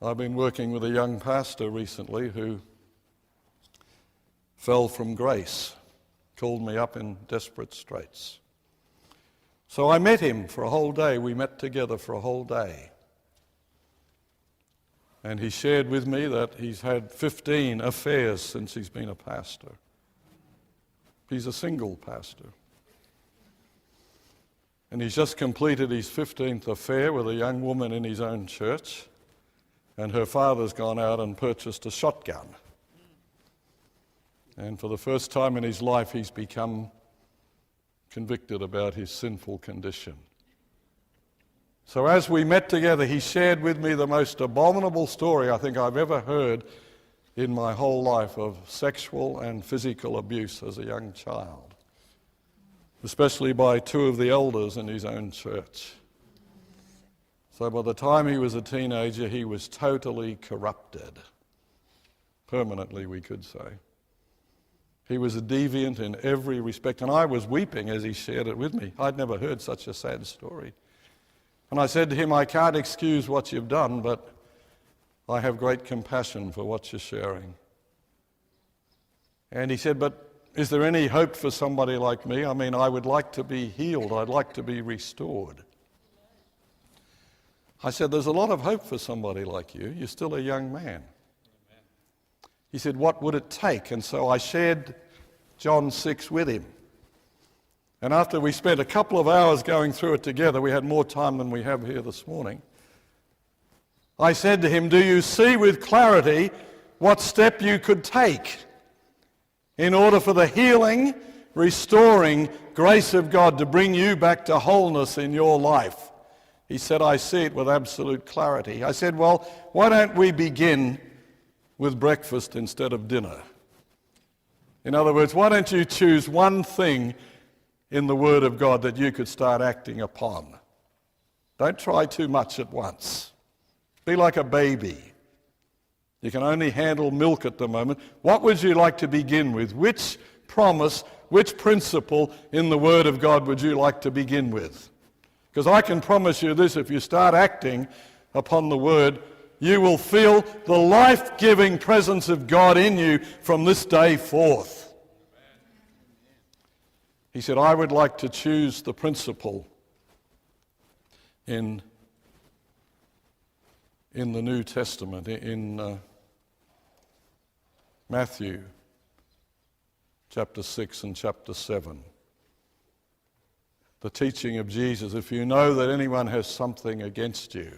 I've been working with a young pastor recently who fell from grace, called me up in desperate straits. So I met him for a whole day. We met together for a whole day. And he shared with me that he's had 15 affairs since he's been a pastor. He's a single pastor. And he's just completed his 15th affair with a young woman in his own church, and her father's gone out and purchased a shotgun. And for the first time in his life, he's become convicted about his sinful condition. So as we met together, he shared with me the most abominable story I think I've ever heard in my whole life of sexual and physical abuse as a young child, especially by two of the elders in his own church. So by the time he was a teenager, he was totally corrupted. Permanently, we could say. He was a deviant in every respect, and I was weeping as he shared it with me. I'd never heard such a sad story. And I said to him, I can't excuse what you've done, but I have great compassion for what you're sharing. And he said, but is there any hope for somebody like me? I mean, I would like to be healed. I'd like to be restored. I said, there's a lot of hope for somebody like you. You're still a young man. He said, what would it take? And so I shared John 6 with him. And after we spent a couple of hours going through it together, we had more time than we have here this morning, I said to him, do you see with clarity what step you could take in order for the healing, restoring grace of God to bring you back to wholeness in your life? He said, I see it with absolute clarity. I said, well, why don't we begin with breakfast instead of dinner? In other words, why don't you choose one thing in the Word of God that you could start acting upon? Don't try too much at once. Be like a baby. You can only handle milk at the moment. What would you like to begin with? Which promise, which principle in the Word of God would you like to begin with? Because I can promise you this, if you start acting upon the Word, you will feel the life-giving presence of God in you from this day forth. He said, I would like to choose the principle in the New Testament, in Matthew chapter 6 and chapter 7. The teaching of Jesus, if you know that anyone has something against you,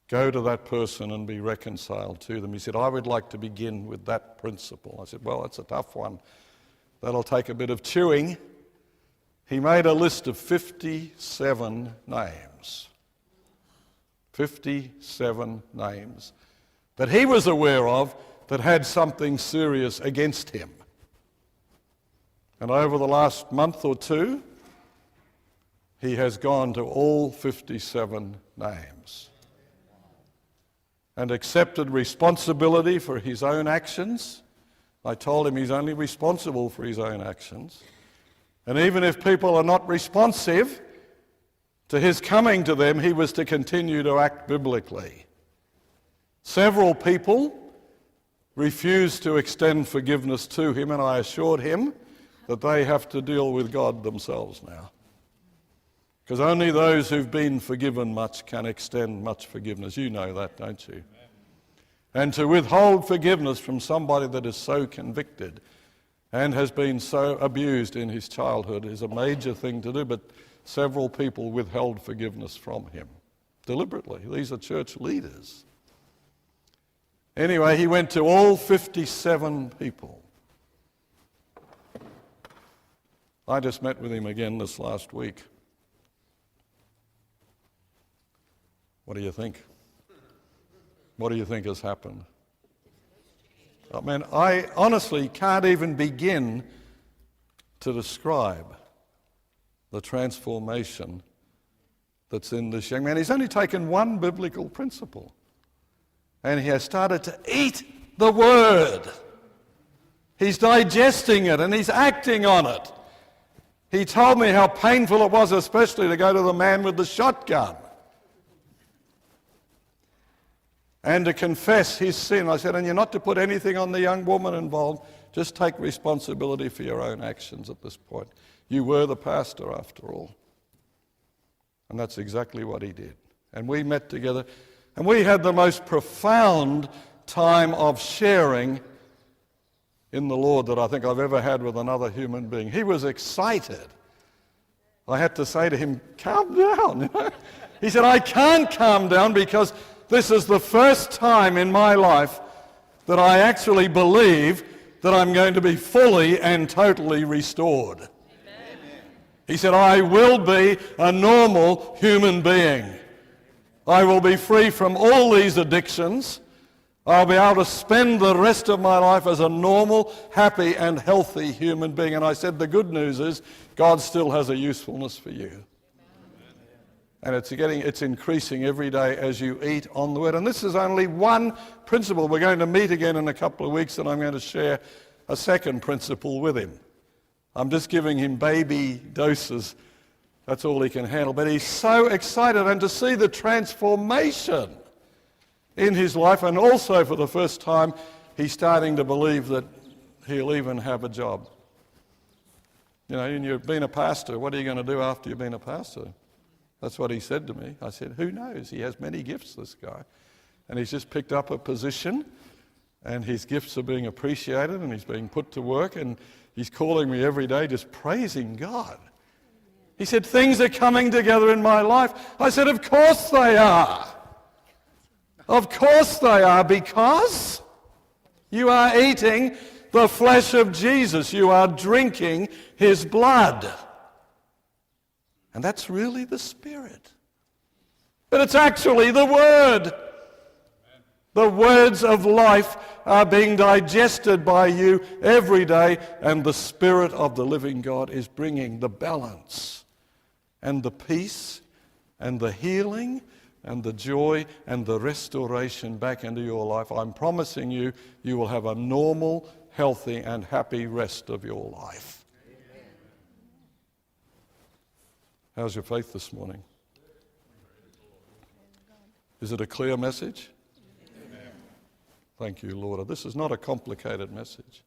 go to that person and be reconciled to them. He said, I would like to begin with that principle. I said, well, that's a tough one. That'll take a bit of chewing. He made a list of 57 names. 57 names that he was aware of that had something serious against him. And over the last month or two, he has gone to all 57 names and accepted responsibility for his own actions. I told him he's only responsible for his own actions. And even if people are not responsive to his coming to them, he was to continue to act biblically. Several people refused to extend forgiveness to him, and I assured him that they have to deal with God themselves now. Because only those who've been forgiven much can extend much forgiveness. You know that, don't you? Amen. And to withhold forgiveness from somebody that is so convicted and has been so abused in his childhood is a major thing to do, but several people withheld forgiveness from him deliberately. These are church leaders. Anyway, he went to all 57 people. I just met with him again this last week. What do you think? What do you think has happened? I mean, I honestly can't even begin to describe the transformation that's in this young man. He's only taken one biblical principle, and he has started to eat the Word. He's digesting it, and he's acting on it. He told me how painful it was, especially to go to the man with the shotgun. and to confess his sin. I said, and you're not to put anything on the young woman involved. Just take responsibility for your own actions at this point. You were the pastor after all. And that's exactly what he did. And we met together, and we had the most profound time of sharing in the Lord that I think I've ever had with another human being. He was excited. I had to say to him, calm down. He said, I can't calm down because this is the first time in my life that I actually believe that I'm going to be fully and totally restored. Amen. He said, I will be a normal human being. I will be free from all these addictions. I'll be able to spend the rest of my life as a normal, happy and healthy human being. And I said, the good news is God still has a usefulness for you. And it's increasing every day as you eat on the Word. And this is only one principle. We're going to meet again in a couple of weeks, and I'm going to share a second principle with him. I'm just giving him baby doses. That's all he can handle. But he's so excited, and to see the transformation in his life, and also for the first time, he's starting to believe that he'll even have a job. You know, and you've been a pastor. What are you going to do after you've been a pastor? That's what he said to me. I said, who knows? He has many gifts, this guy. And he's just picked up a position, and his gifts are being appreciated, and he's being put to work, and he's calling me every day just praising God. He said, things are coming together in my life. I said, of course they are. Of course they are, because you are eating the flesh of Jesus. You are drinking his blood. And that's really the Spirit. But it's actually the Word. The words of life are being digested by you every day, and the Spirit of the living God is bringing the balance and the peace and the healing and the joy and the restoration back into your life. I'm promising you, you will have a normal, healthy and happy rest of your life. How's your faith this morning? Is it a clear message? Amen. Thank you, Lord. This is not a complicated message.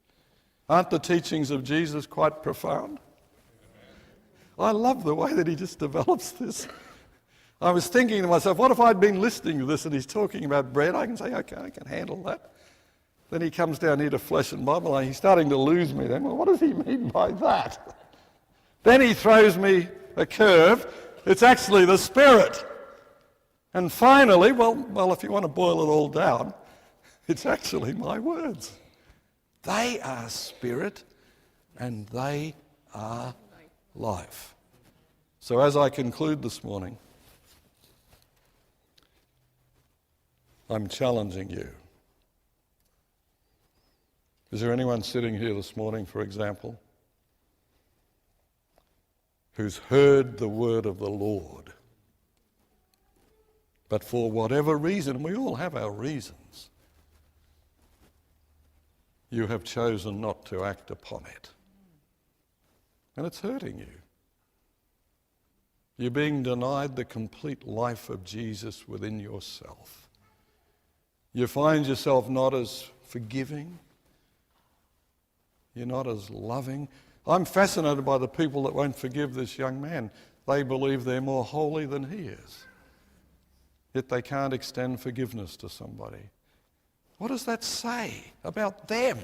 Aren't the teachings of Jesus quite profound? I love the way that he just develops this. I was thinking to myself, what if I'd been listening to this and he's talking about bread? I can say, okay, I can handle that. Then he comes down here to flesh and blood, and he's starting to lose me then. Well, what does he mean by that? Then he throws me a curve. It's actually the Spirit. And finally, well, if you want to boil it all down, it's actually my words. They are spirit and they are life. So as I conclude this morning, I'm challenging you. Is there anyone sitting here this morning, for example, who's heard the word of the Lord, but for whatever reason, and we all have our reasons, you have chosen not to act upon it? And it's hurting you. You're being denied the complete life of Jesus within yourself. You find yourself not as forgiving. You're not as loving. I'm fascinated by the people that won't forgive this young man. They believe they're more holy than he is. Yet they can't extend forgiveness to somebody. What does that say about them?